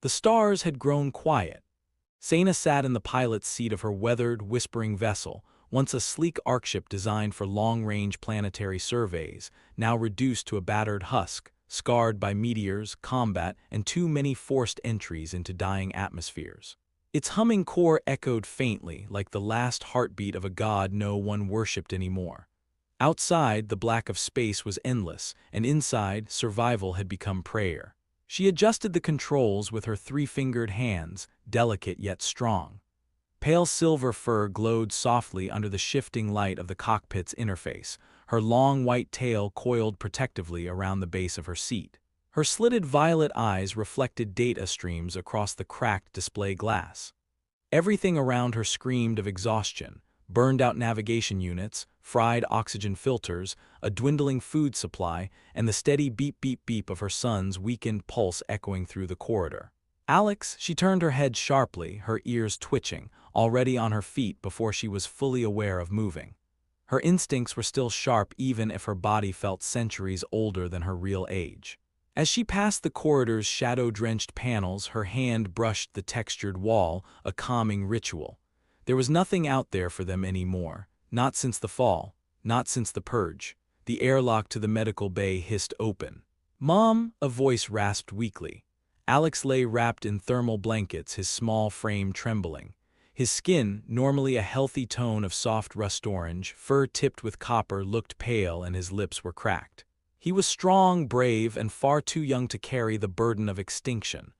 The stars had grown quiet. Seyna sat in the pilot's seat of her weathered, whispering vessel, once a sleek arcship designed for long-range planetary surveys, now reduced to a battered husk, scarred by meteors, combat, and too many forced entries into dying atmospheres. Its humming core echoed faintly, like the last heartbeat of a god no one worshipped anymore. Outside, the black of space was endless, and inside, survival had become prayer. She adjusted the controls with her three-fingered hands, delicate yet strong. Pale silver fur glowed softly under the shifting light of the cockpit's interface, her long white tail coiled protectively around the base of her seat. Her slitted violet eyes reflected data streams across the cracked display glass. Everything around her screamed of exhaustion: burned-out navigation units, fried oxygen filters, a dwindling food supply, and the steady beep-beep-beep of her son's weakened pulse echoing through the corridor. Alex, she turned her head sharply, her ears twitching, already on her feet before she was fully aware of moving. Her instincts were still sharp even if her body felt centuries older than her real age. As she passed the corridor's shadow-drenched panels, her hand brushed the textured wall, a calming ritual. There was nothing out there for them anymore, not since the fall, not since the purge. The airlock to the medical bay hissed open. "Mom," a voice rasped weakly. Alex lay wrapped in thermal blankets, his small frame trembling. His skin, normally a healthy tone of soft rust orange, fur tipped with copper, looked pale and his lips were cracked. He was strong, brave, and far too young to carry the burden of extinction.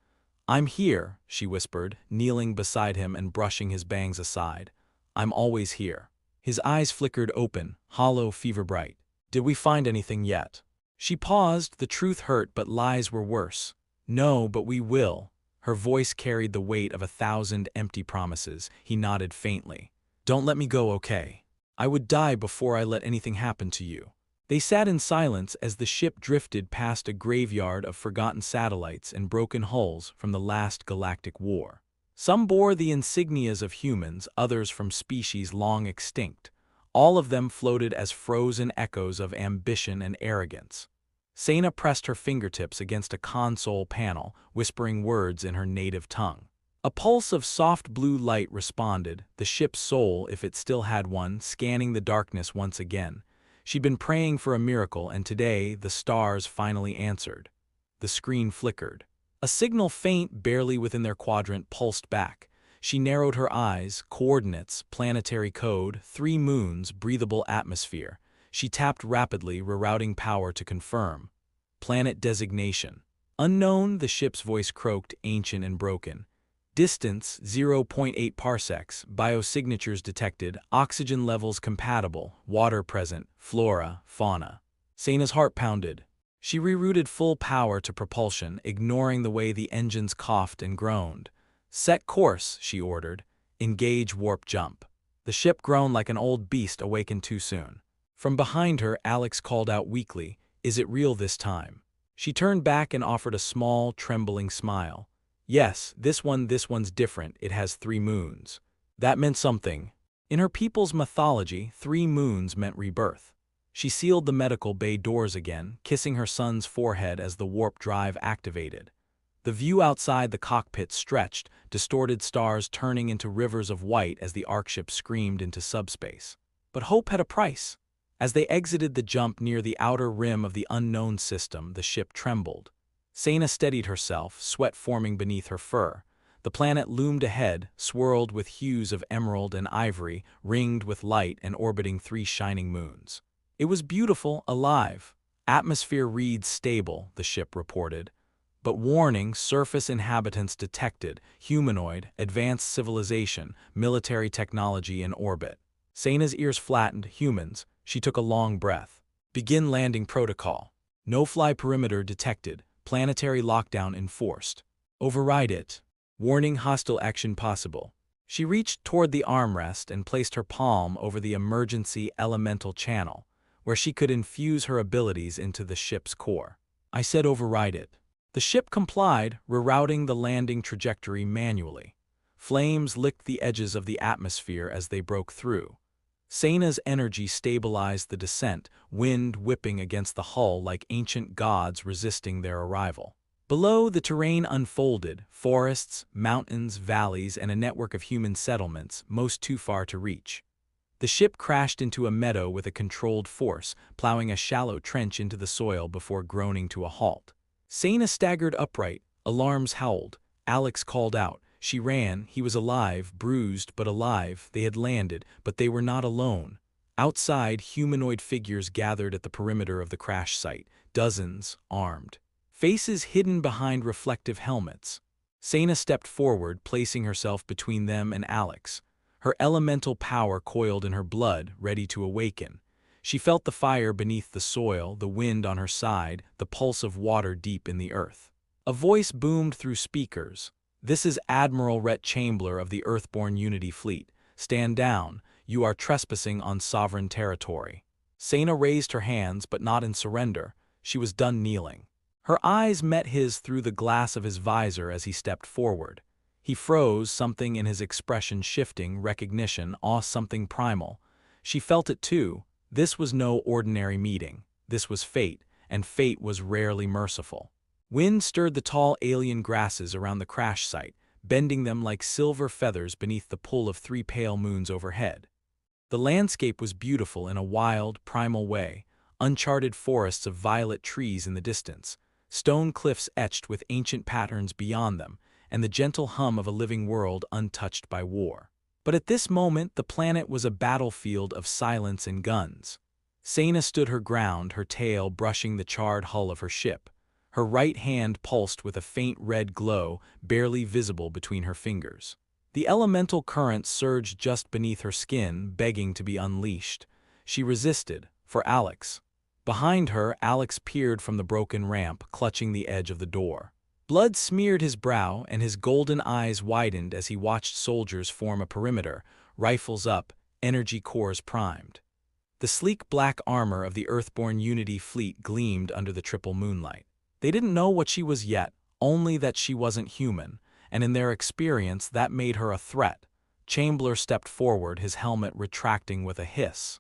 "I'm here," she whispered, kneeling beside him and brushing his bangs aside. "I'm always here." His eyes flickered open, hollow, fever-bright. "Did we find anything yet?" She paused. The truth hurt, but lies were worse. "No, but we will." Her voice carried the weight of 1,000 empty promises. He nodded faintly. "Don't let me go, okay? I would die before I let anything happen to you." They sat in silence as the ship drifted past a graveyard of forgotten satellites and broken hulls from the last galactic war. Some bore the insignias of humans, others from species long extinct. All of them floated as frozen echoes of ambition and arrogance. Seyna pressed her fingertips against a console panel, whispering words in her native tongue. A pulse of soft blue light responded, the ship's soul, if it still had one, scanning the darkness once again. She'd been praying for a miracle, and today the stars finally answered. The screen flickered. A signal faint, barely within their quadrant, pulsed back. She narrowed her eyes. Coordinates, planetary code, 3 moons, breathable atmosphere. She tapped rapidly, rerouting power to confirm. Planet designation. Unknown, the ship's voice croaked, ancient and broken. Distance, 0.8 parsecs, biosignatures detected, oxygen levels compatible, water present, flora, fauna. Seyna's heart pounded. She rerouted full power to propulsion, ignoring the way the engines coughed and groaned. "Set course," she ordered. "Engage warp jump." The ship groaned like an old beast awakened too soon. From behind her, Alex called out weakly, "Is it real this time?" She turned back and offered a small, trembling smile. "Yes, this one's different. It has 3 moons." That meant something. In her people's mythology, 3 moons meant rebirth. She sealed the medical bay doors again, kissing her son's forehead as the warp drive activated. The view outside the cockpit stretched, distorted stars turning into rivers of white as the Arcship screamed into subspace. But hope had a price. As they exited the jump near the outer rim of the unknown system, the ship trembled. Seyna steadied herself, sweat forming beneath her fur. The planet loomed ahead, swirled with hues of emerald and ivory, ringed with light and orbiting 3 shining moons. It was beautiful, alive. "Atmosphere reads stable," the ship reported. But warning, surface inhabitants detected, humanoid, advanced civilization, military technology in orbit. Seyna's ears flattened, humans. She took a long breath. "Begin landing protocol. No-fly perimeter detected. Planetary lockdown enforced. Override it. Warning, hostile action possible." She reached toward the armrest and placed her palm over the emergency elemental channel, where she could infuse her abilities into the ship's core. "I said override it." The ship complied, rerouting the landing trajectory manually. Flames licked the edges of the atmosphere as they broke through. Seyna's energy stabilized the descent, wind whipping against the hull like ancient gods resisting their arrival. Below, the terrain unfolded, forests, mountains, valleys, and a network of human settlements, most too far to reach. The ship crashed into a meadow with a controlled force, plowing a shallow trench into the soil before groaning to a halt. Seyna staggered upright, alarms howled. Alex called out. She ran, he was alive, bruised but alive. They had landed, but they were not alone. Outside, humanoid figures gathered at the perimeter of the crash site, dozens, armed. Faces hidden behind reflective helmets. Seyna stepped forward, placing herself between them and Alex. Her elemental power coiled in her blood, ready to awaken. She felt the fire beneath the soil, the wind on her side, the pulse of water deep in the earth. A voice boomed through speakers. "This is Admiral Rhett Chambler of the Earthborn Unity Fleet. Stand down. You are trespassing on sovereign territory." Seyna raised her hands, but not in surrender. She was done kneeling. Her eyes met his through the glass of his visor as he stepped forward. He froze, something in his expression shifting, recognition, awe, something primal. She felt it too. This was no ordinary meeting. This was fate, and fate was rarely merciful. Wind stirred the tall alien grasses around the crash site, bending them like silver feathers beneath the pull of 3 pale moons overhead. The landscape was beautiful in a wild, primal way, uncharted forests of violet trees in the distance, stone cliffs etched with ancient patterns beyond them, and the gentle hum of a living world untouched by war. But at this moment, the planet was a battlefield of silence and guns. Seyna stood her ground, her tail brushing the charred hull of her ship. Her right hand pulsed with a faint red glow, barely visible between her fingers. The elemental current surged just beneath her skin, begging to be unleashed. She resisted, for Alex. Behind her, Alex peered from the broken ramp, clutching the edge of the door. Blood smeared his brow, and his golden eyes widened as he watched soldiers form a perimeter, rifles up, energy cores primed. The sleek black armor of the Earthborn Unity Fleet gleamed under the triple moonlight. They didn't know what she was yet, only that she wasn't human, and in their experience that made her a threat. Chambler stepped forward, his helmet retracting with a hiss.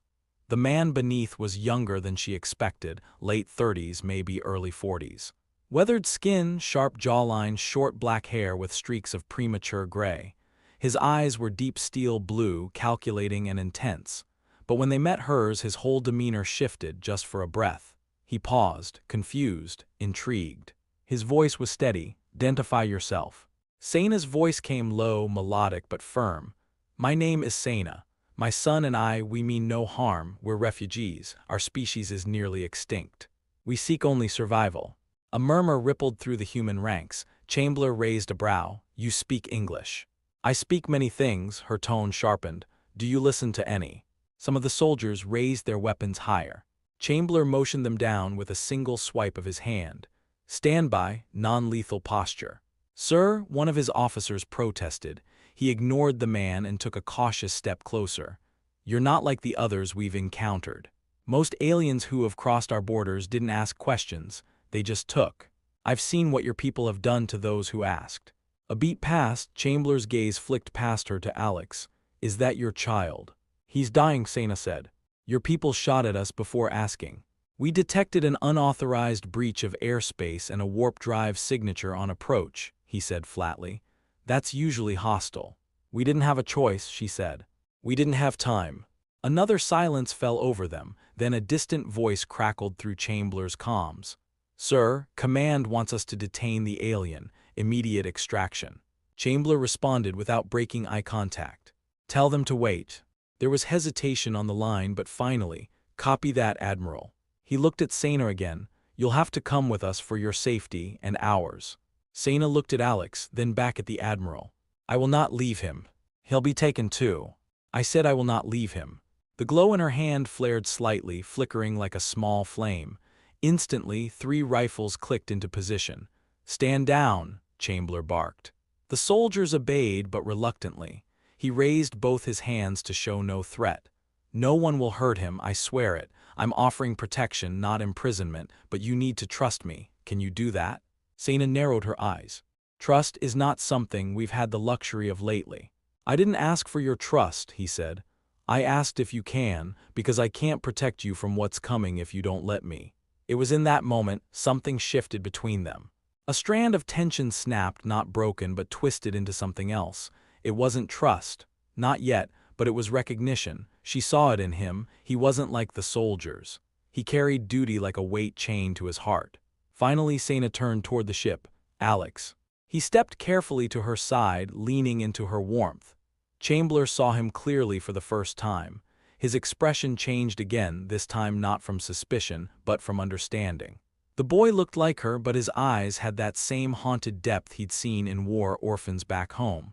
The man beneath was younger than she expected, late 30s, maybe early 40s. Weathered skin, sharp jawline, short black hair with streaks of premature gray. His eyes were deep steel blue, calculating and intense. But when they met hers, his whole demeanor shifted just for a breath. He paused, confused, intrigued. His voice was steady. "Identify yourself." Seyna's voice came low, melodic but firm. "My name is Seyna. My son and I, we mean no harm. We're refugees. Our species is nearly extinct. We seek only survival." A murmur rippled through the human ranks. Chambler raised a brow. "You speak English." "I speak many things," her tone sharpened. "Do you listen to any?" Some of the soldiers raised their weapons higher. Chambler motioned them down with a single swipe of his hand. "Stand by, non-lethal posture." "Sir," one of his officers protested. He ignored the man and took a cautious step closer. "You're not like the others we've encountered. Most aliens who have crossed our borders didn't ask questions. They just took. I've seen what your people have done to those who asked." A beat passed, Chambler's gaze flicked past her to Alex. "Is that your child?" "He's dying," Seyna said. "Your people shot at us before asking. We detected an unauthorized breach of airspace and a warp drive signature on approach," he said flatly. "That's usually hostile." "We didn't have a choice," she said. "We didn't have time." Another silence fell over them, then a distant voice crackled through Chambler's comms. "Sir, Command wants us to detain the alien. Immediate extraction." Chambler responded without breaking eye contact. "Tell them to wait." There was hesitation on the line, but finally, "Copy that, Admiral." He looked at Seyna again. "You'll have to come with us for your safety and ours." Seyna looked at Alex, then back at the Admiral. "I will not leave him. He'll be taken too." "I said I will not leave him." The glow in her hand flared slightly, flickering like a small flame. Instantly, 3 rifles clicked into position. "Stand down," Chambler barked. The soldiers obeyed, but reluctantly. He raised both his hands to show no threat. "No one will hurt him, I swear it. I'm offering protection, not imprisonment, but you need to trust me. Can you do that?" Seyna narrowed her eyes. "Trust is not something we've had the luxury of lately." "I didn't ask for your trust," he said. "I asked if you can, because I can't protect you from what's coming if you don't let me." It was in that moment something shifted between them. A strand of tension snapped, not broken but twisted into something else. It wasn't trust. Not yet, but it was recognition. She saw it in him. He wasn't like the soldiers. He carried duty like a weight chained to his heart. Finally, Seyna turned toward the ship. Alex. He stepped carefully to her side, leaning into her warmth. Chambler saw him clearly for the first time. His expression changed again, this time not from suspicion, but from understanding. The boy looked like her, but his eyes had that same haunted depth he'd seen in war orphans back home.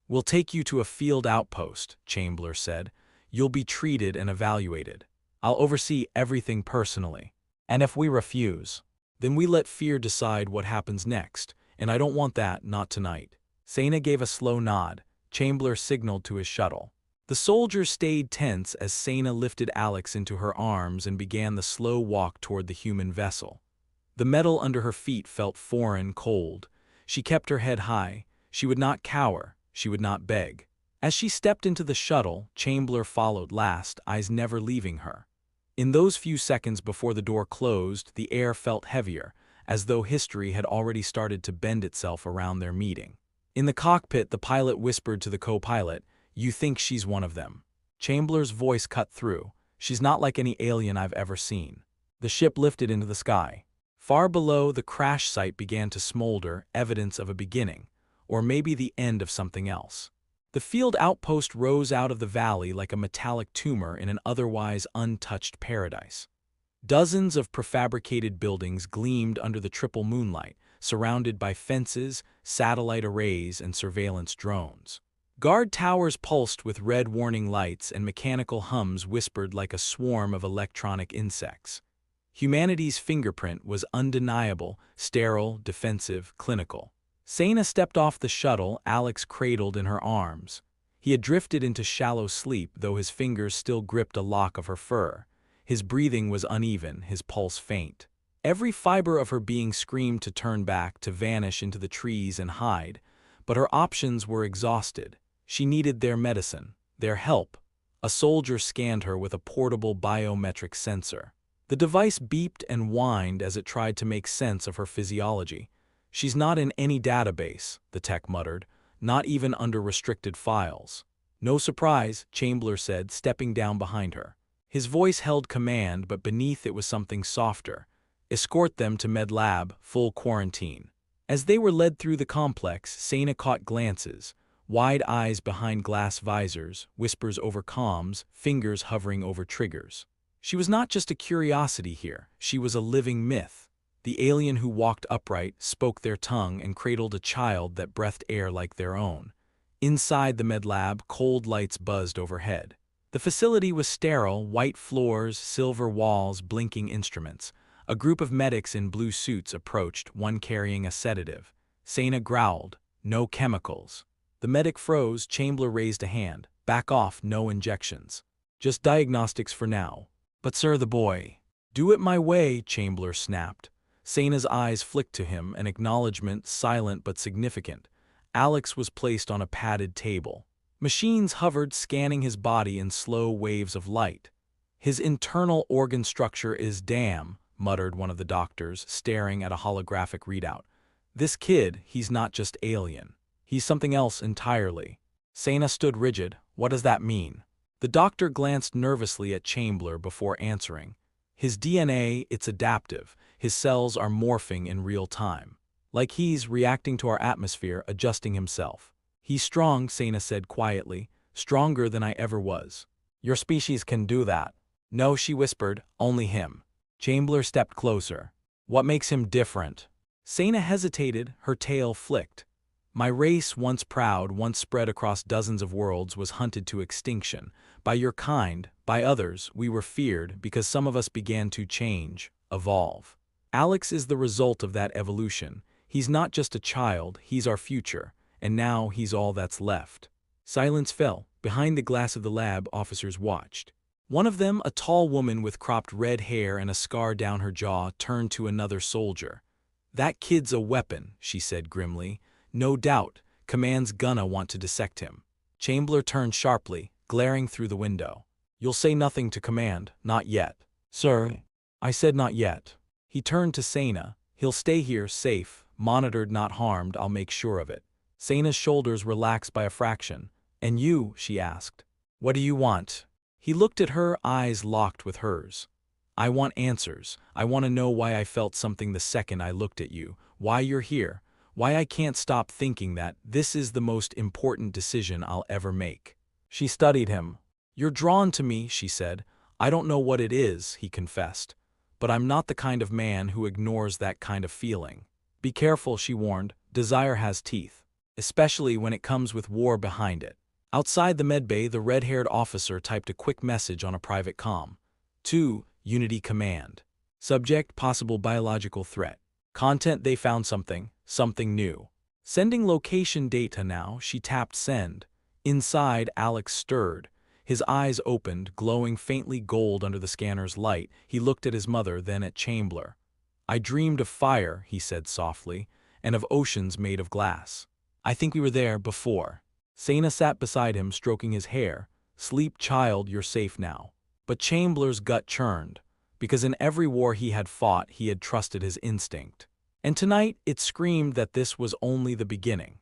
"We'll take you to a field outpost," Chambler said. "You'll be treated and evaluated. I'll oversee everything personally. And if we refuse, then we let fear decide what happens next, and I don't want that, not tonight." Seyna gave a slow nod. Chambler signaled to his shuttle. The soldiers stayed tense as Seyna lifted Alex into her arms and began the slow walk toward the human vessel. The metal under her feet felt foreign, cold. She kept her head high. She would not cower. She would not beg. As she stepped into the shuttle, Chambler followed last, eyes never leaving her. In those few seconds before the door closed, the air felt heavier, as though history had already started to bend itself around their meeting. In the cockpit, the pilot whispered to the co-pilot, "You think she's one of them." Chambler's voice cut through. "She's not like any alien I've ever seen." The ship lifted into the sky. Far below, the crash site began to smolder, evidence of a beginning, or maybe the end of something else. The field outpost rose out of the valley like a metallic tumor in an otherwise untouched paradise. Dozens of prefabricated buildings gleamed under the triple moonlight, surrounded by fences, satellite arrays, and surveillance drones. Guard towers pulsed with red warning lights, and mechanical hums whispered like a swarm of electronic insects. Humanity's fingerprint was undeniable, sterile, defensive, clinical. Seyna stepped off the shuttle, Alex cradled in her arms. He had drifted into shallow sleep, though his fingers still gripped a lock of her fur. His breathing was uneven, his pulse faint. Every fiber of her being screamed to turn back, to vanish into the trees and hide, but her options were exhausted. She needed their medicine, their help. A soldier scanned her with a portable biometric sensor. The device beeped and whined as it tried to make sense of her physiology. "She's not in any database," the tech muttered, "not even under restricted files." "No surprise," Chambler said, stepping down behind her. His voice held command, but beneath it was something softer. "Escort them to Med Lab, full quarantine." As they were led through the complex, Seyna caught glances, wide eyes behind glass visors, whispers over comms, fingers hovering over triggers. She was not just a curiosity here, she was a living myth. The alien who walked upright, spoke their tongue, and cradled a child that breathed air like their own. Inside the med lab, cold lights buzzed overhead. The facility was sterile, white floors, silver walls, blinking instruments. A group of medics in blue suits approached, one carrying a sedative. Seyna growled, "No chemicals." The medic froze. Chambler raised a hand. "Back off, no injections. Just diagnostics for now." "But sir, the boy." "Do it my way," Chambler snapped. Seyna's eyes flicked to him, an acknowledgement, silent but significant. Alex was placed on a padded table. Machines hovered, scanning his body in slow waves of light. "His internal organ structure is damn," muttered one of the doctors, staring at a holographic readout. "This kid, he's not just alien. He's something else entirely." Seyna stood rigid. "What does that mean?" The doctor glanced nervously at Chambler before answering. "His DNA, it's adaptive. His cells are morphing in real time. Like he's reacting to our atmosphere, adjusting himself." "He's strong," Seyna said quietly. "Stronger than I ever was." "Your species can do that." "No," she whispered, "only him." Chambler stepped closer. "What makes him different?" Seyna hesitated, her tail flicked. "My race, once proud, once spread across dozens of worlds, was hunted to extinction. By your kind, by others, we were feared because some of us began to change, evolve. Alex is the result of that evolution. He's not just a child, he's our future, and now he's all that's left." Silence fell. Behind the glass of the lab, officers watched. One of them, a tall woman with cropped red hair and a scar down her jaw, turned to another soldier. "That kid's a weapon," she said grimly. "No doubt, Command's gonna want to dissect him." Chambler turned sharply, glaring through the window. "You'll say nothing to Command, not yet." "Sir?" "I said not yet." He turned to Seyna. "He'll stay here, safe, monitored not harmed, I'll make sure of it. Seyna's shoulders relaxed by a fraction. And you, she asked. What do you want? He looked at her, eyes locked with hers. I want answers. I want to know why I felt something the second I looked at you, why you're here, why I can't stop thinking that this is the most important decision I'll ever make. She studied him. You're drawn to me, she said. I don't know what it is, he confessed. But I'm not the kind of man who ignores that kind of feeling. Be careful, she warned. Desire has teeth, especially when it comes with war behind it. Outside the medbay, the red-haired officer typed a quick message on a private comm. To Unity Command. Subject, possible biological threat. Content, they found something new. Sending location data now, she tapped send. Inside, Alex stirred. His eyes opened, glowing faintly gold under the scanner's light. He looked at his mother, then at Chambler. I dreamed of fire, he said softly, and of oceans made of glass. I think we were there before. Seyna sat beside him, stroking his hair. Sleep, child, you're safe now. But Chambler's gut churned, because in every war he had fought, he had trusted his instinct. And tonight, it screamed that this was only the beginning.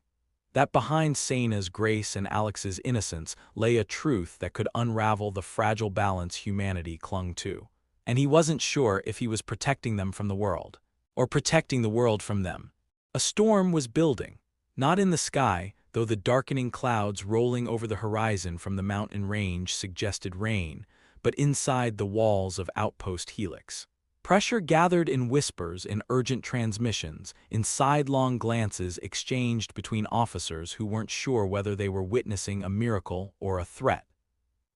That behind Seyna's grace and Alex's innocence lay a truth that could unravel the fragile balance humanity clung to. And he wasn't sure if he was protecting them from the world, or protecting the world from them. A storm was building, not in the sky, though the darkening clouds rolling over the horizon from the mountain range suggested rain, but inside the walls of Outpost Helix. Pressure gathered in whispers, in urgent transmissions, in sidelong glances exchanged between officers who weren't sure whether they were witnessing a miracle or a threat.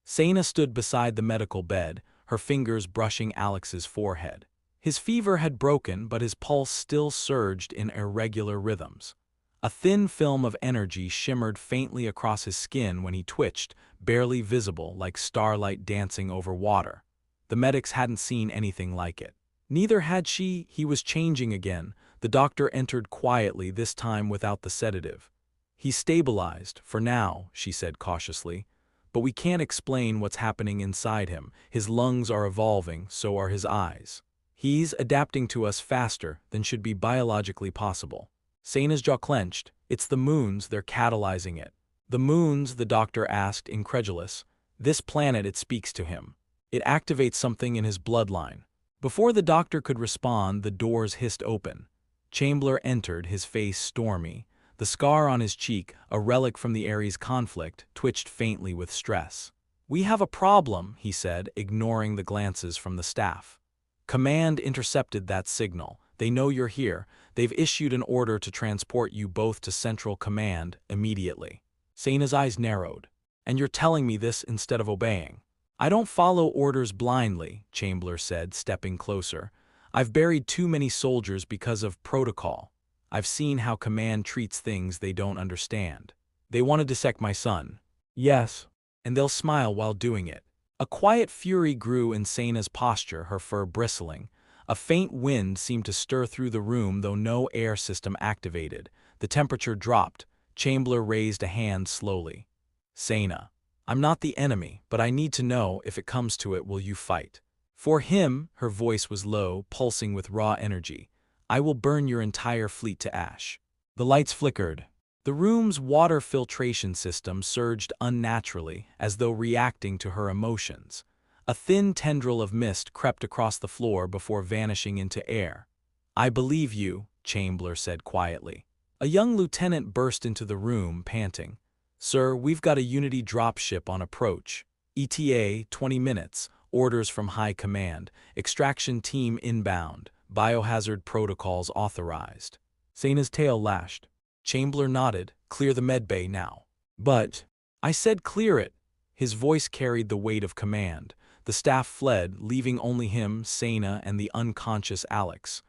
Seyna stood beside the medical bed, her fingers brushing Alex's forehead. His fever had broken, but his pulse still surged in irregular rhythms. A thin film of energy shimmered faintly across his skin when he twitched, barely visible, like starlight dancing over water. The medics hadn't seen anything like it. Neither had she. He was changing again. The doctor entered quietly, this time without the sedative. He's stabilized, for now, she said cautiously. But we can't explain what's happening inside him. His lungs are evolving, so are his eyes. He's adapting to us faster than should be biologically possible. Seyna's jaw clenched. It's the moons, they're catalyzing it. The moons, the doctor asked, incredulous. This planet, it speaks to him. It activates something in his bloodline. Before the doctor could respond, the doors hissed open. Chambler entered, his face stormy. The scar on his cheek, a relic from the Ares conflict, twitched faintly with stress. We have a problem, he said, ignoring the glances from the staff. Command intercepted that signal. They know you're here. They've issued an order to transport you both to Central Command immediately. Seyna's eyes narrowed. And you're telling me this instead of obeying? I don't follow orders blindly, Chambler said, stepping closer. I've buried too many soldiers because of protocol. I've seen how Command treats things they don't understand. They want to dissect my son. Yes. And they'll smile while doing it. A quiet fury grew in Seyna's posture, her fur bristling. A faint wind seemed to stir through the room, though no air system activated. The temperature dropped. Chambler raised a hand slowly. Seyna. I'm not the enemy, but I need to know, if it comes to it, will you fight? For him, her voice was low, pulsing with raw energy. I will burn your entire fleet to ash. The lights flickered. The room's water filtration system surged unnaturally, as though reacting to her emotions. A thin tendril of mist crept across the floor before vanishing into air. I believe you, Chambler said quietly. A young lieutenant burst into the room, panting. Sir, we've got a Unity dropship on approach. ETA, 20 minutes. Orders from High Command. Extraction team inbound. Biohazard protocols authorized. Seyna's tail lashed. Chambler nodded. Clear the medbay now. But, I said clear it. His voice carried the weight of command. The staff fled, leaving only him, Seyna, and the unconscious Alex.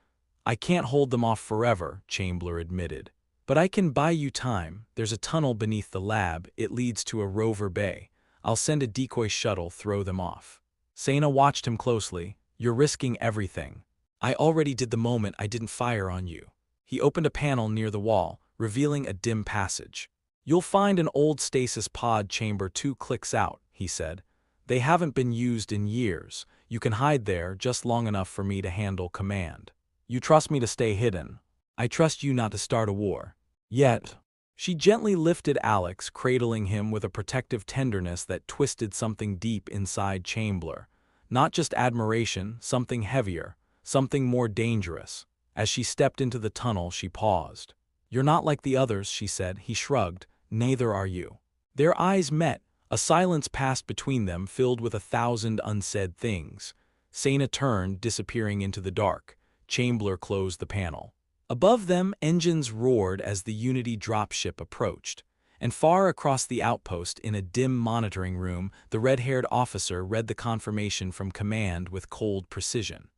I can't hold them off forever, Chambler admitted. But I can buy you time. There's a tunnel beneath the lab. It leads to a rover bay. I'll send a decoy shuttle, throw them off. Seyna watched him closely. You're risking everything. I already did the moment I didn't fire on you. He opened a panel near the wall, revealing a dim passage. You'll find an old stasis pod chamber 2 clicks out, he said. They haven't been used in years. You can hide there just long enough for me to handle command. You trust me to stay hidden? I trust you not to start a war. Yet. She gently lifted Alex, cradling him with a protective tenderness that twisted something deep inside Chamber. Not just admiration, something heavier, something more dangerous. As she stepped into the tunnel, she paused. You're not like the others, she said. He shrugged. Neither are you. Their eyes met. A silence passed between them, filled with 1,000 unsaid things. Seyna turned, disappearing into the dark. Chamber closed the panel. Above them, engines roared as the Unity dropship approached. And far across the outpost, in a dim monitoring room, the red-haired officer read the confirmation from command with cold precision.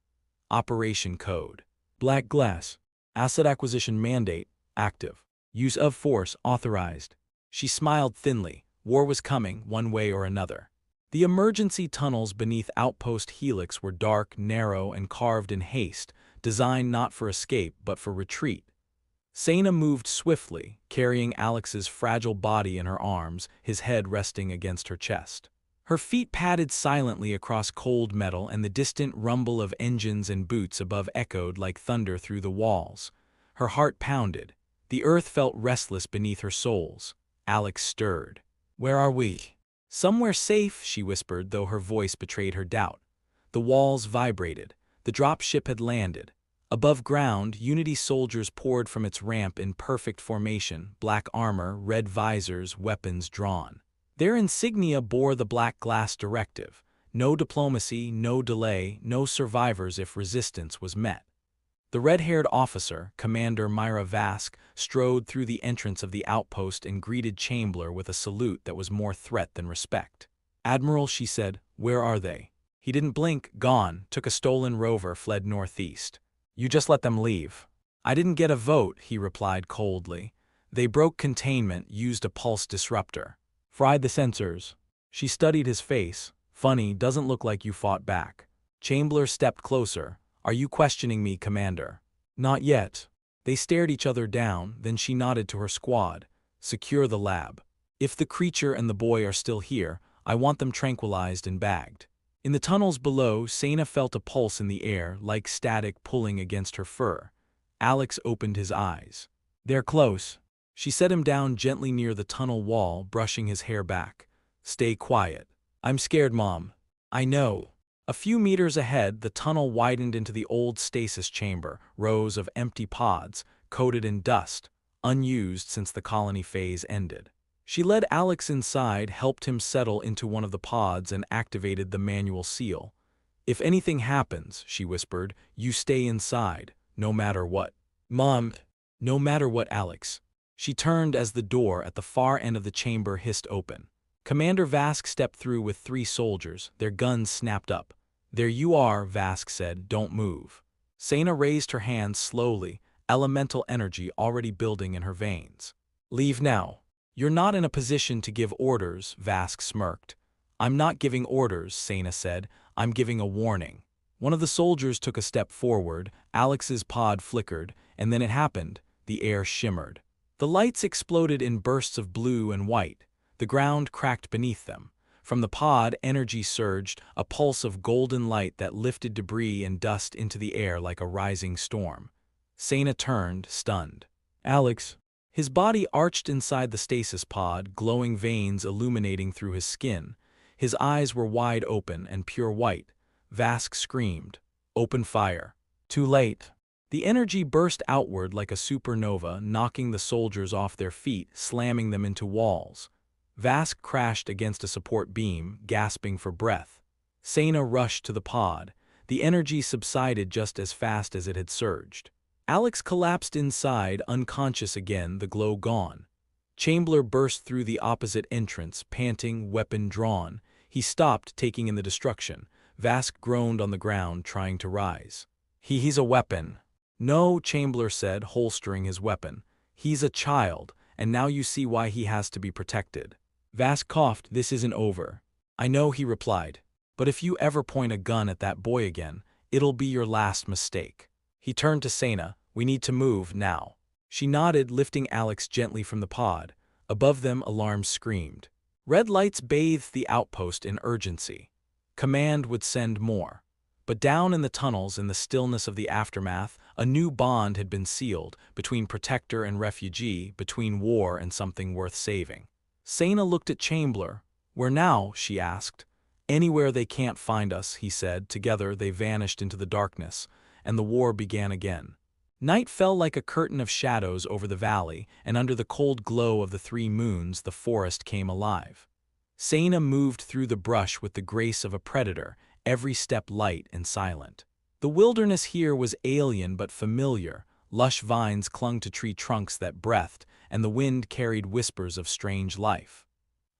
Operation Code. Black Glass. Asset Acquisition Mandate. Active. Use of Force authorized. She smiled thinly. War was coming, one way or another. The emergency tunnels beneath Outpost Helix were dark, narrow, and carved in haste, designed not for escape but for retreat. Seyna moved swiftly, carrying Alex's fragile body in her arms, his head resting against her chest. Her feet padded silently across cold metal, and the distant rumble of engines and boots above echoed like thunder through the walls. Her heart pounded. The earth felt restless beneath her soles. Alex stirred. Where are we? Somewhere safe, she whispered, though her voice betrayed her doubt. The walls vibrated. The dropship had landed. Above ground, Unity soldiers poured from its ramp in perfect formation, black armor, red visors, weapons drawn. Their insignia bore the Black Glass Directive. No diplomacy, no delay, no survivors if resistance was met. The red-haired officer, Commander Myra Vask, strode through the entrance of the outpost and greeted Chamber with a salute that was more threat than respect. Admiral, she said, where are they? He didn't blink. Gone. Took a stolen rover, fled northeast. You just let them leave. I didn't get a vote, he replied coldly. They broke containment, used a pulse disruptor. Fried the sensors. She studied his face. Funny, doesn't look like you fought back. Chamber stepped closer. Are you questioning me, Commander? Not yet. They stared each other down, then she nodded to her squad. Secure the lab. If the creature and the boy are still here, I want them tranquilized and bagged. In the tunnels below, Seyna felt a pulse in the air, like static pulling against her fur. Alex opened his eyes. They're close. She set him down gently near the tunnel wall, brushing his hair back. Stay quiet. I'm scared, Mom. I know. A few meters ahead, the tunnel widened into the old stasis chamber, rows of empty pods, coated in dust, unused since the colony phase ended. She led Alex inside, helped him settle into one of the pods, and activated the manual seal. If anything happens, she whispered, you stay inside, no matter what. Mom, no matter what, Alex. She turned as the door at the far end of the chamber hissed open. Commander Vask stepped through with 3 soldiers, their guns snapped up. There you are, Vask said, don't move. Seyna raised her hands slowly, elemental energy already building in her veins. Leave now. You're not in a position to give orders, Vask smirked. I'm not giving orders, Seyna said. I'm giving a warning. One of the soldiers took a step forward, Alex's pod flickered, and then it happened. The air shimmered. The lights exploded in bursts of blue and white. The ground cracked beneath them. From the pod, energy surged, a pulse of golden light that lifted debris and dust into the air like a rising storm. Seyna turned, stunned. Alex. His body arched inside the stasis pod, glowing veins illuminating through his skin. His eyes were wide open and pure white. Vask screamed. Open fire. Too late. The energy burst outward like a supernova, knocking the soldiers off their feet, slamming them into walls. Vask crashed against a support beam, gasping for breath. Seyna rushed to the pod. The energy subsided just as fast as it had surged. Alex collapsed inside, unconscious again, the glow gone. Chamber burst through the opposite entrance, panting, weapon drawn. He stopped, taking in the destruction. Vask groaned on the ground, trying to rise. He's a weapon. No, Chamber said, holstering his weapon. He's a child, and now you see why he has to be protected. Vask coughed. This isn't over. I know, he replied. But if you ever point a gun at that boy again, it'll be your last mistake. He turned to Seyna. We need to move, now. She nodded, lifting Alex gently from the pod. Above them, alarms screamed. Red lights bathed the outpost in urgency. Command would send more. But down in the tunnels, in the stillness of the aftermath, A new bond had been sealed, between protector and refugee, between war and something worth saving. Seyna looked at Chamber. "Where now?" she asked. "Anywhere they can't find us," he said. Together they vanished into the darkness, and the war began again. Night fell like a curtain of shadows over the valley, and under the cold glow of the 3 moons the forest came alive. Seyna moved through the brush with the grace of a predator, every step light and silent. The wilderness here was alien but familiar. Lush vines clung to tree trunks that breathed, and the wind carried whispers of strange life.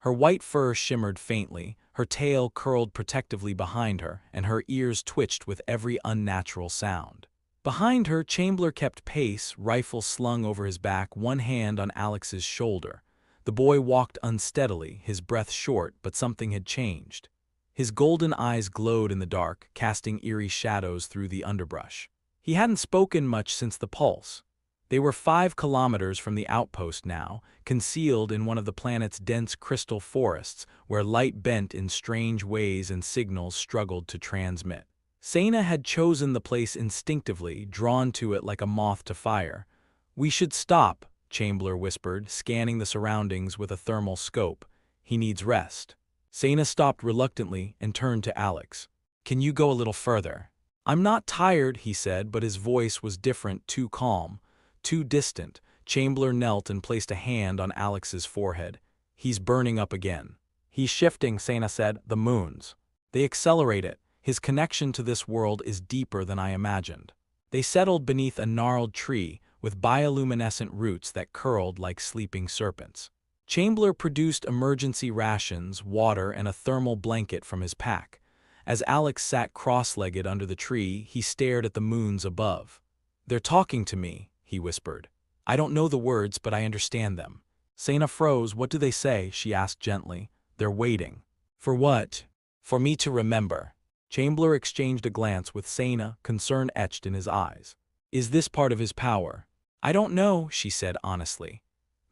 Her white fur shimmered faintly, her tail curled protectively behind her, and her ears twitched with every unnatural sound. Behind her, Chamber kept pace, rifle slung over his back, one hand on Alex's shoulder. The boy walked unsteadily, his breath short, but something had changed. His golden eyes glowed in the dark, casting eerie shadows through the underbrush. He hadn't spoken much since the pulse. They were 5 kilometers from the outpost now, concealed in one of the planet's dense crystal forests, where light bent in strange ways and signals struggled to transmit. Seyna had chosen the place instinctively, drawn to it like a moth to fire. "We should stop," Chamber whispered, scanning the surroundings with a thermal scope. "He needs rest." Seyna stopped reluctantly and turned to Alex. "Can you go a little further?" "I'm not tired," he said, but his voice was different, too calm, too distant. Chamber knelt and placed a hand on Alex's forehead. "He's burning up again." "He's shifting," Seyna said. "The moons. They accelerate it. His connection to this world is deeper than I imagined." They settled beneath a gnarled tree, with bioluminescent roots that curled like sleeping serpents. Chamber produced emergency rations, water, and a thermal blanket from his pack. As Alex sat cross-legged under the tree, he stared at the moons above. "They're talking to me," he whispered. "I don't know the words, but I understand them." Seyna froze. "What do they say?" she asked gently. "They're waiting." "For what?" "For me to remember." Chamber exchanged a glance with Seyna, concern etched in his eyes. "Is this part of his power?" "I don't know," she said honestly.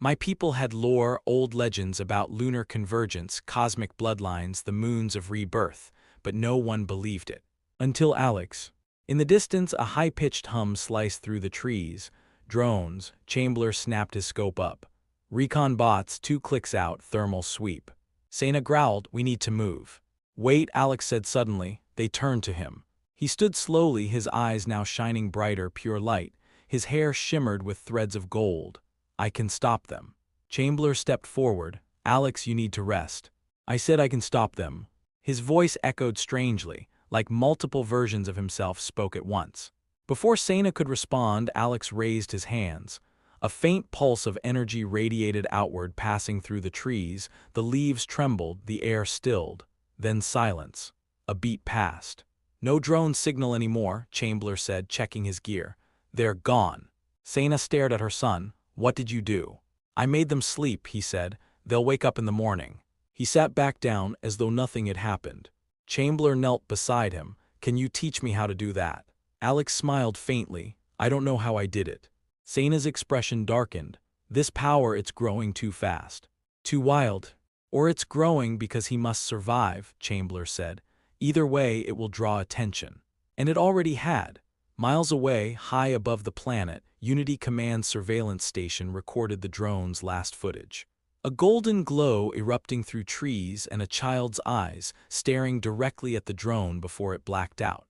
"My people had lore, old legends about lunar convergence, cosmic bloodlines, the moons of rebirth, but no one believed it. Until Alex." In the distance, a high-pitched hum sliced through the trees. "Drones." Chamber snapped his scope up. "Recon bots, 2 clicks out, thermal sweep." Seyna growled, "We need to move." "Wait," Alex said suddenly. They turned to him. He stood slowly, his eyes now shining brighter, pure light. His hair shimmered with threads of gold. "I can stop them." Chamber stepped forward. "Alex, you need to rest." "I said I can stop them." His voice echoed strangely, like multiple versions of himself spoke at once. Before Seyna could respond, Alex raised his hands. A faint pulse of energy radiated outward, passing through the trees. The leaves trembled, the air stilled. Then silence. A beat passed. "No drone signal anymore," Chamber said, checking his gear. "They're gone." Seyna stared at her son. "What did you do?" "I made them sleep," he said. "They'll wake up in the morning." He sat back down as though nothing had happened. Chamber knelt beside him. "Can you teach me how to do that?" Alex smiled faintly. "I don't know how I did it." Seyna's expression darkened. "This power, it's growing too fast. Too wild. Or it's growing because he must survive," Chamber said. "Either way, it will draw attention." And it already had. Miles away, high above the planet, Unity Command's surveillance station recorded the drone's last footage. A golden glow erupting through trees and a child's eyes staring directly at the drone before it blacked out.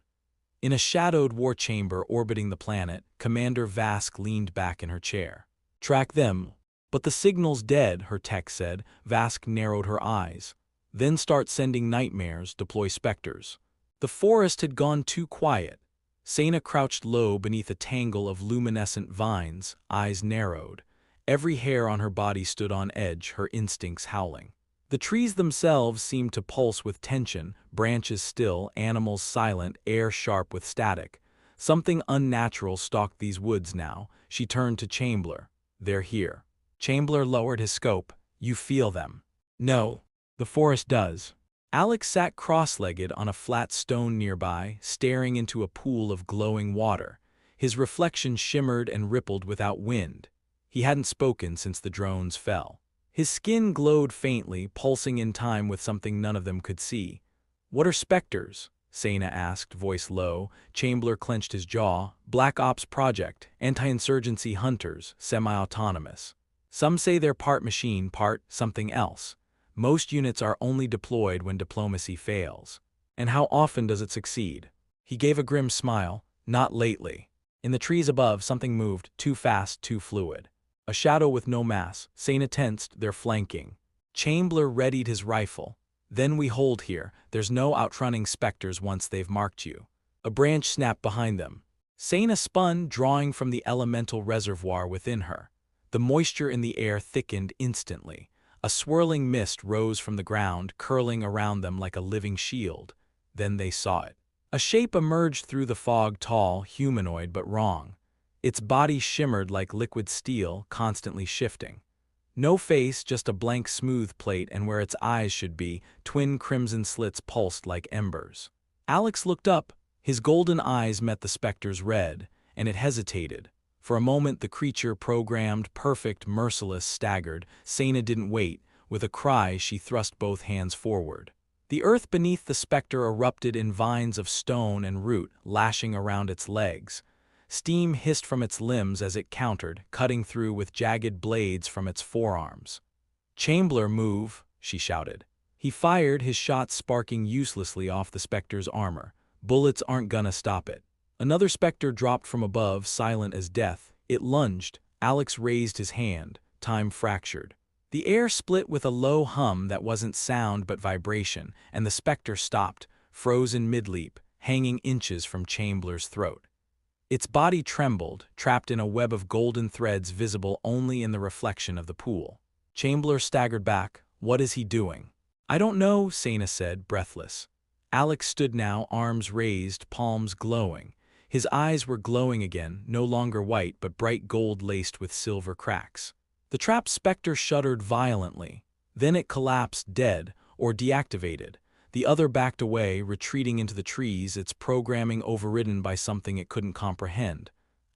In a shadowed war chamber orbiting the planet, Commander Vask leaned back in her chair. "Track them." "But the signal's dead," her tech said. Vask narrowed her eyes. "Then start sending nightmares, deploy specters." The forest had gone too quiet. Seyna crouched low beneath a tangle of luminescent vines, eyes narrowed. Every hair on her body stood on edge, her instincts howling. The trees themselves seemed to pulse with tension, branches still, animals silent, air sharp with static. Something unnatural stalked these woods now. She turned to Chamber. "They're here." Chamber lowered his scope. "You feel them?" "No. The forest does." Alex sat cross-legged on a flat stone nearby, staring into a pool of glowing water. His reflection shimmered and rippled without wind. He hadn't spoken since the drones fell. His skin glowed faintly, pulsing in time with something none of them could see. "What are specters?" Seyna asked, voice low. Chamber clenched his jaw. Black Ops Project, anti-insurgency hunters, semi-autonomous. Some say they're part machine, part something else. Most units are only deployed when diplomacy fails. And how often does it succeed? He gave a grim smile. Not lately. In the trees above, something moved, too fast, too fluid. A shadow with no mass. Seyna tensed, they're flanking. Chamber readied his rifle. Then we hold here. There's no outrunning specters once they've marked you. A branch snapped behind them. Seyna spun, drawing from the elemental reservoir within her. The moisture in the air thickened instantly. A swirling mist rose from the ground, curling around them like a living shield. Then they saw it. A shape emerged through the fog, tall, humanoid but wrong. Its body shimmered like liquid steel, constantly shifting. No face, just a blank smooth plate, and where its eyes should be, twin crimson slits pulsed like embers. Alex looked up. His golden eyes met the specter's red, and it hesitated. For a moment the creature, programmed, perfect, merciless, staggered. Seyna didn't wait. With a cry she thrust both hands forward. The earth beneath the specter erupted in vines of stone and root, lashing around its legs. Steam hissed from its limbs as it countered, cutting through with jagged blades from its forearms. "Chamber, move!" she shouted. He fired, his shots sparking uselessly off the specter's armor. Bullets aren't gonna stop it. Another specter dropped from above, silent as death. It lunged. Alex raised his hand. Time fractured. The air split with a low hum that wasn't sound but vibration, and the specter stopped, frozen mid-leap, hanging inches from Chamber's throat. Its body trembled, trapped in a web of golden threads visible only in the reflection of the pool. Chamber staggered back. What is he doing? I don't know, Seyna said, breathless. Alex stood now, arms raised, palms glowing. His eyes were glowing again, no longer white but bright gold laced with silver cracks. The trapped specter shuddered violently. Then it collapsed dead, or deactivated. The other backed away, retreating into the trees, its programming overridden by something it couldn't comprehend.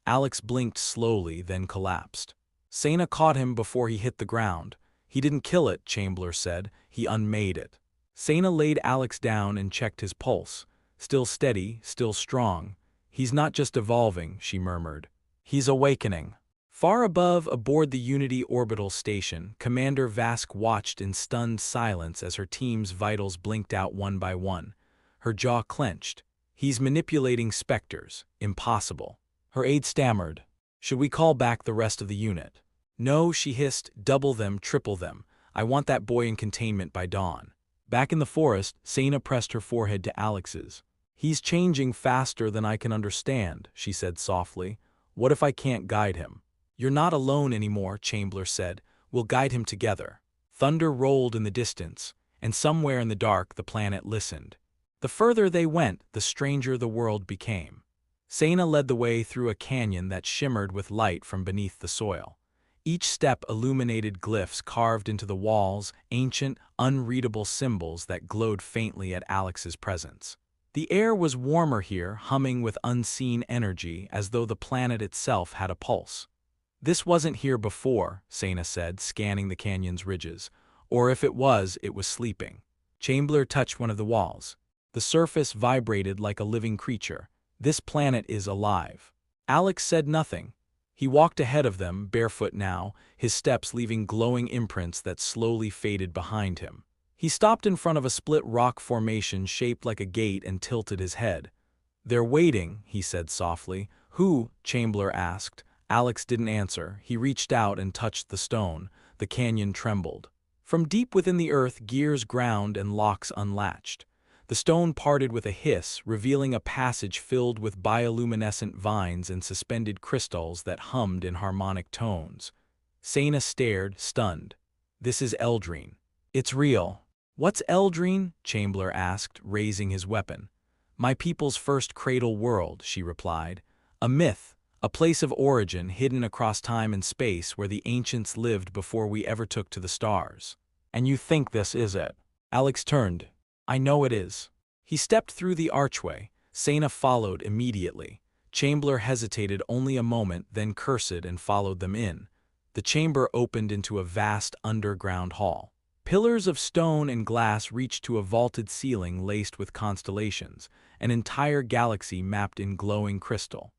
Alex blinked slowly, then collapsed. Seyna caught him before he hit the ground. He didn't kill it, Chamber said. He unmade it. Seyna laid Alex down and checked his pulse. Still steady, still strong. He's not just evolving, she murmured. He's awakening. Far above, aboard the Unity orbital station, Commander Vask watched in stunned silence as her team's vitals blinked out one by one. Her jaw clenched. He's manipulating specters. Impossible. Her aide stammered. Should we call back the rest of the unit? No, she hissed. Double them, triple them. I want that boy in containment by dawn. Back in the forest, Seyna pressed her forehead to Alex's. He's changing faster than I can understand, she said softly. What if I can't guide him? You're not alone anymore, Chamber said. We'll guide him together. Thunder rolled in the distance, and somewhere in the dark the planet listened. The further they went, the stranger the world became. Seyna led the way through a canyon that shimmered with light from beneath the soil. Each step illuminated glyphs carved into the walls, ancient, unreadable symbols that glowed faintly at Alex's presence. The air was warmer here, humming with unseen energy, as though the planet itself had a pulse. This wasn't here before, Seyna said, scanning the canyon's ridges. Or if it was sleeping. Chamber touched one of the walls. The surface vibrated like a living creature. This planet is alive. Alex said nothing. He walked ahead of them, barefoot now, his steps leaving glowing imprints that slowly faded behind him. He stopped in front of a split rock formation shaped like a gate and tilted his head. They're waiting, he said softly. Who? Chamber asked. Alex didn't answer. He reached out and touched the stone. The canyon trembled. From deep within the earth, gears ground and locks unlatched. The stone parted with a hiss, revealing a passage filled with bioluminescent vines and suspended crystals that hummed in harmonic tones. Seyna stared, stunned. This is Eldrine. It's real. What's Eldrine? Chamber asked, raising his weapon. My people's first cradle world, she replied. A myth. A place of origin hidden across time and space where the ancients lived before we ever took to the stars. And you think this is it? Alex turned. I know it is. He stepped through the archway. Seyna followed immediately. Chamber hesitated only a moment, then cursed and followed them in. The chamber opened into a vast underground hall. Pillars of stone and glass reached to a vaulted ceiling laced with constellations, an entire galaxy mapped in glowing crystal.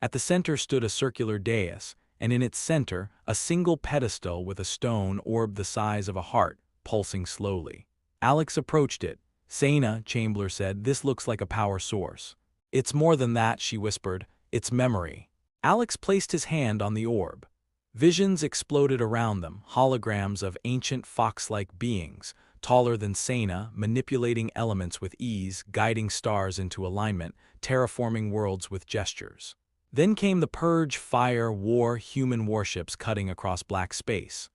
At the center stood a circular dais, and in its center, a single pedestal with a stone orb the size of a heart, pulsing slowly. Alex approached it. "Seyna," Chamber said, "this looks like a power source." "It's more than that," she whispered. "It's memory." Alex placed his hand on the orb. Visions exploded around them, holograms of ancient fox-like beings, taller than Seyna, manipulating elements with ease, guiding stars into alignment, terraforming worlds with gestures. Then came the purge, fire, war, human warships cutting across black space.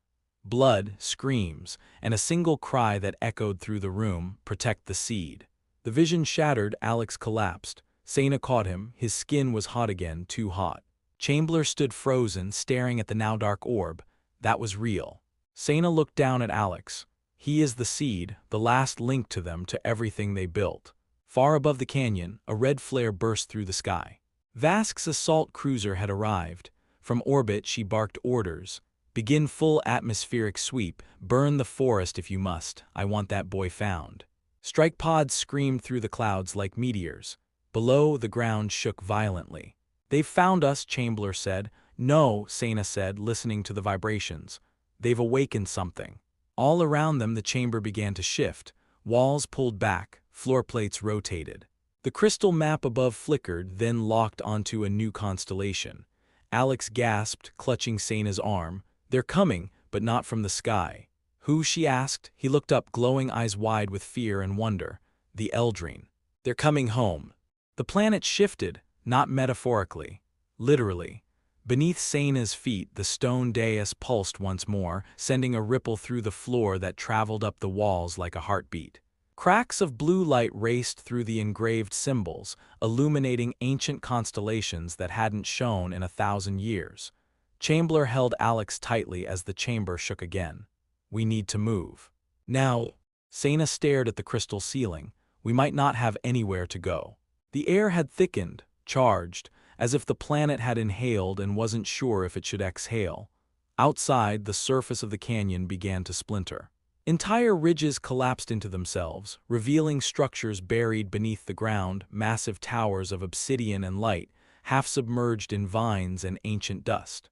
Blood, screams, and a single cry that echoed through the room, "Protect the seed." The vision shattered, Alex collapsed. Seyna caught him, his skin was hot again, too hot. Chamber stood frozen, staring at the now-dark orb. That was real. Seyna looked down at Alex. He is the seed, the last link to them, to everything they built. Far above the canyon, a red flare burst through the sky. Vask's assault cruiser had arrived. From orbit she barked orders. "Begin full atmospheric sweep. Burn the forest if you must. I want that boy found." Strike pods screamed through the clouds like meteors. Below, the ground shook violently. "They've found us," Chamber said. "No," Seyna said, listening to the vibrations. "They've awakened something." All around them the chamber began to shift. Walls pulled back, floor plates rotated. The crystal map above flickered, then locked onto a new constellation. Alex gasped, clutching Seyna's arm. "They're coming, but not from the sky." "Who?" she asked. He looked up, glowing eyes wide with fear and wonder. "The Eldrine. They're coming home." The planet shifted. Not metaphorically, literally. Beneath Seyna's feet, the stone dais pulsed once more, sending a ripple through the floor that traveled up the walls like a heartbeat. Cracks of blue light raced through the engraved symbols, illuminating ancient constellations that hadn't shone in 1,000 years. Chamber held Alex tightly as the chamber shook again. "We need to move." "Now." Seyna stared at the crystal ceiling. "We might not have anywhere to go." The air had thickened, charged, as if the planet had inhaled and wasn't sure if it should exhale. Outside, the surface of the canyon began to splinter. Entire ridges collapsed into themselves, revealing structures buried beneath the ground, massive towers of obsidian and light, half submerged in vines and ancient dust.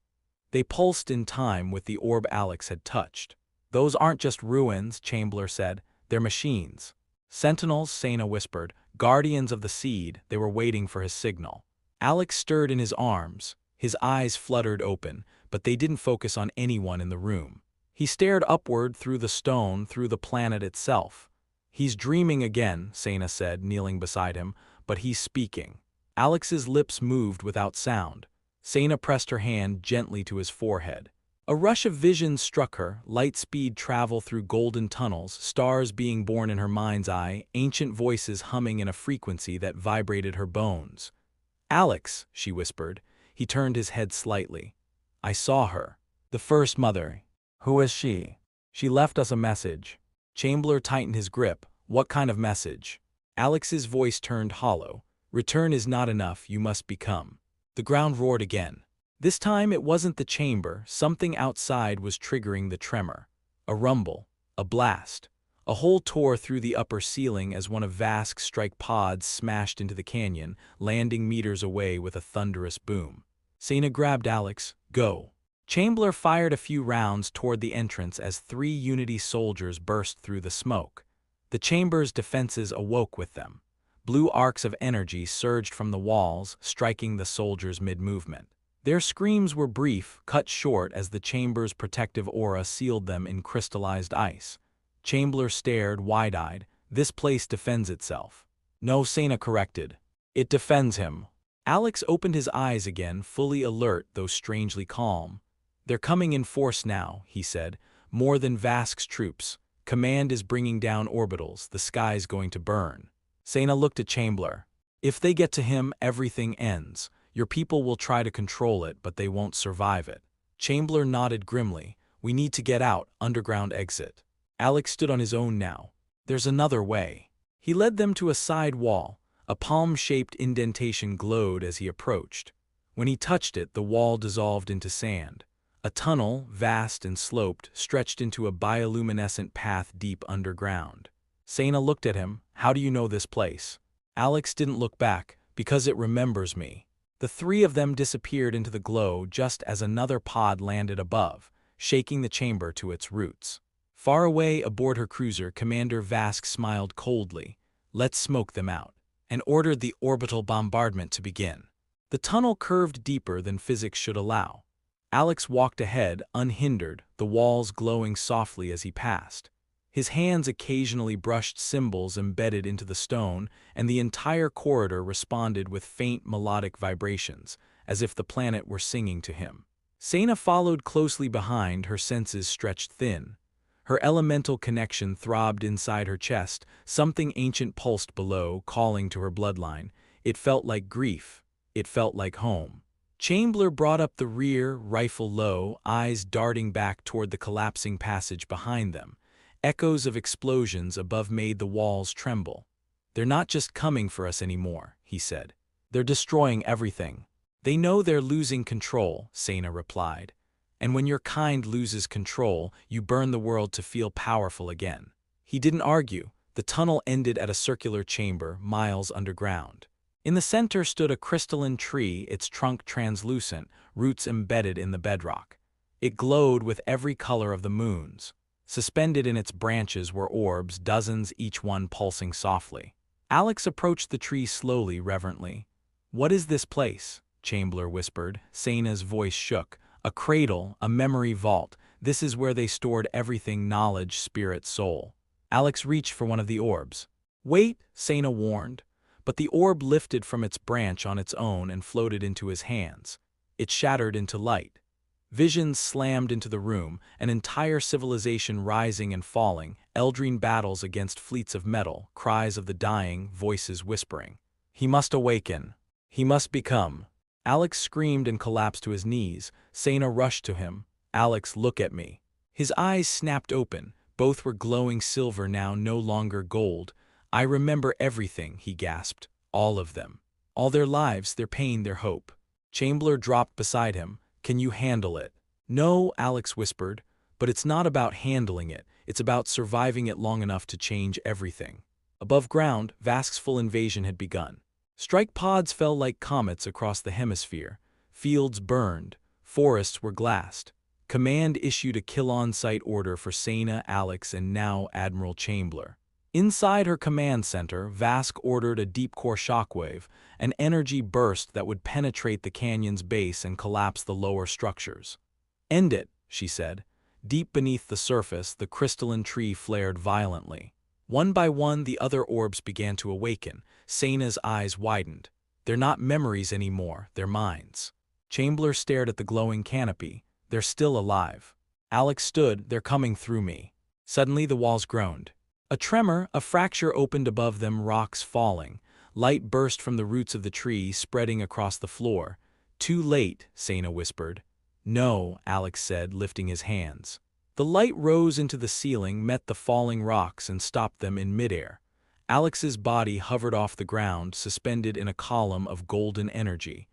They pulsed in time with the orb Alex had touched. "Those aren't just ruins," Chamber said. "They're machines." "Sentinels," Seyna whispered. "Guardians of the seed." They were waiting for his signal. Alex stirred in his arms. His eyes fluttered open, but they didn't focus on anyone in the room. He stared upward through the stone, through the planet itself. "He's dreaming again," Seyna said, kneeling beside him, "but he's speaking." Alex's lips moved without sound. Seyna pressed her hand gently to his forehead. A rush of visions struck her, light-speed travel through golden tunnels, stars being born in her mind's eye, ancient voices humming in a frequency that vibrated her bones. "Alex," she whispered. He turned his head slightly. "I saw her. The first mother." "Who is she?" "She left us a message." Chamber tightened his grip. "What kind of message?" Alex's voice turned hollow. "Return is not enough, you must become." The ground roared again. This time it wasn't the chamber, something outside was triggering the tremor. A rumble, a blast. A hole tore through the upper ceiling as one of Vask's strike pods smashed into the canyon, landing meters away with a thunderous boom. Seyna grabbed Alex. "Go." Chamber fired a few rounds toward the entrance as 3 Unity soldiers burst through the smoke. The chamber's defenses awoke with them. Blue arcs of energy surged from the walls, striking the soldiers mid-movement. Their screams were brief, cut short as the chamber's protective aura sealed them in crystallized ice. Chamber stared, wide-eyed. "This place defends itself." "No," Seyna corrected. "It defends him." Alex opened his eyes again, fully alert though strangely calm. "They're coming in force now," he said. "More than Vask's troops. Command is bringing down orbitals. The sky's going to burn." Seyna looked at Chamber. "If they get to him, everything ends. Your people will try to control it, but they won't survive it." Chamber nodded grimly. "We need to get out, underground exit." Alex stood on his own now. "There's another way." He led them to a side wall. A palm-shaped indentation glowed as he approached. When he touched it, the wall dissolved into sand. A tunnel, vast and sloped, stretched into a bioluminescent path deep underground. Seyna looked at him. "How do you know this place?" Alex didn't look back. "Because it remembers me." The three of them disappeared into the glow just as another pod landed above, shaking the chamber to its roots. Far away aboard her cruiser, Commander Vask smiled coldly. "Let's smoke them out," and ordered the orbital bombardment to begin. The tunnel curved deeper than physics should allow. Alex walked ahead, unhindered, the walls glowing softly as he passed. His hands occasionally brushed symbols embedded into the stone, and the entire corridor responded with faint melodic vibrations, as if the planet were singing to him. Seyna followed closely behind, her senses stretched thin. Her elemental connection throbbed inside her chest, something ancient pulsed below, calling to her bloodline. It felt like grief. It felt like home. Chamber brought up the rear, rifle low, eyes darting back toward the collapsing passage behind them. Echoes of explosions above made the walls tremble. "They're not just coming for us anymore," he said. "They're destroying everything." "They know they're losing control," Seyna replied. "And when your kind loses control, you burn the world to feel powerful again." He didn't argue. The tunnel ended at a circular chamber, miles underground. In the center stood a crystalline tree, its trunk translucent, roots embedded in the bedrock. It glowed with every color of the moons. Suspended in its branches were orbs, dozens, each one pulsing softly. Alex approached the tree slowly, reverently. "What is this place?" Chamber whispered. Seyna's voice shook. "A cradle, a memory vault. This is where they stored everything: knowledge, spirit, soul." Alex reached for one of the orbs. "Wait," Seyna warned. But the orb lifted from its branch on its own and floated into his hands. It shattered into light. Visions slammed into the room, an entire civilization rising and falling, eldrine battles against fleets of metal, cries of the dying, voices whispering. "He must awaken. He must become." Alex screamed and collapsed to his knees. Seyna rushed to him. "Alex, look at me." His eyes snapped open. Both were glowing silver now, no longer gold. "I remember everything," he gasped. "All of them. All their lives, their pain, their hope." Chamber dropped beside him. "Can you handle it?" "No," Alex whispered. "But it's not about handling it. It's about surviving it long enough to change everything." Above ground, Vask's full invasion had begun. Strike pods fell like comets across the hemisphere. Fields burned. Forests were glassed. Command issued a kill-on-sight order for Seyna, Alex, and now Admiral Chamber. Inside her command center, Vask ordered a deep-core shockwave, an energy burst that would penetrate the canyon's base and collapse the lower structures. "End it," she said. Deep beneath the surface, the crystalline tree flared violently. One by one, the other orbs began to awaken. Seyna's eyes widened. "They're not memories anymore, they're minds." Chamber stared at the glowing canopy. "They're still alive." Alex stood. "They're coming through me." Suddenly, the walls groaned. A tremor, a fracture opened above them, rocks falling. Light burst from the roots of the tree, spreading across the floor. "Too late," Seyna whispered. "No," Alex said, lifting his hands. The light rose into the ceiling, met the falling rocks, and stopped them in midair. Alex's body hovered off the ground, suspended in a column of golden energy.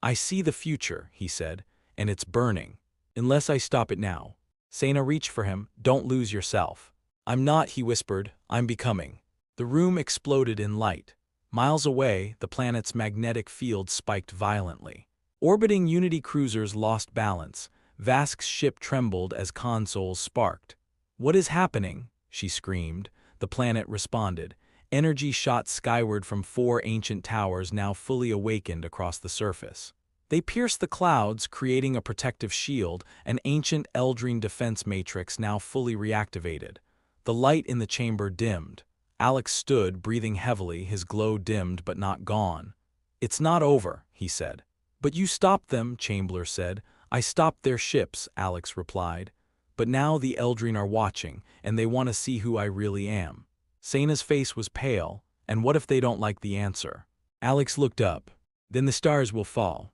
"I see the future," he said, "and it's burning. Unless I stop it now." Seyna reached for him. "Don't lose yourself." "I'm not," he whispered. "I'm becoming." The room exploded in light. Miles away, the planet's magnetic field spiked violently. Orbiting Unity cruisers lost balance. Vask's ship trembled as consoles sparked. "What is happening?" she screamed. The planet responded. Energy shot skyward from 4 ancient towers now fully awakened across the surface. They pierced the clouds, creating a protective shield, an ancient eldrine defense matrix now fully reactivated. The light in the chamber dimmed. Alex stood, breathing heavily, his glow dimmed but not gone. "It's not over," he said. "But you stopped them," Chamber said. "I stopped their ships," Alex replied. "But now the Eldrine are watching, and they want to see who I really am." Seyna's face was pale. "And what if they don't like the answer?" Alex looked up. "Then the stars will fall.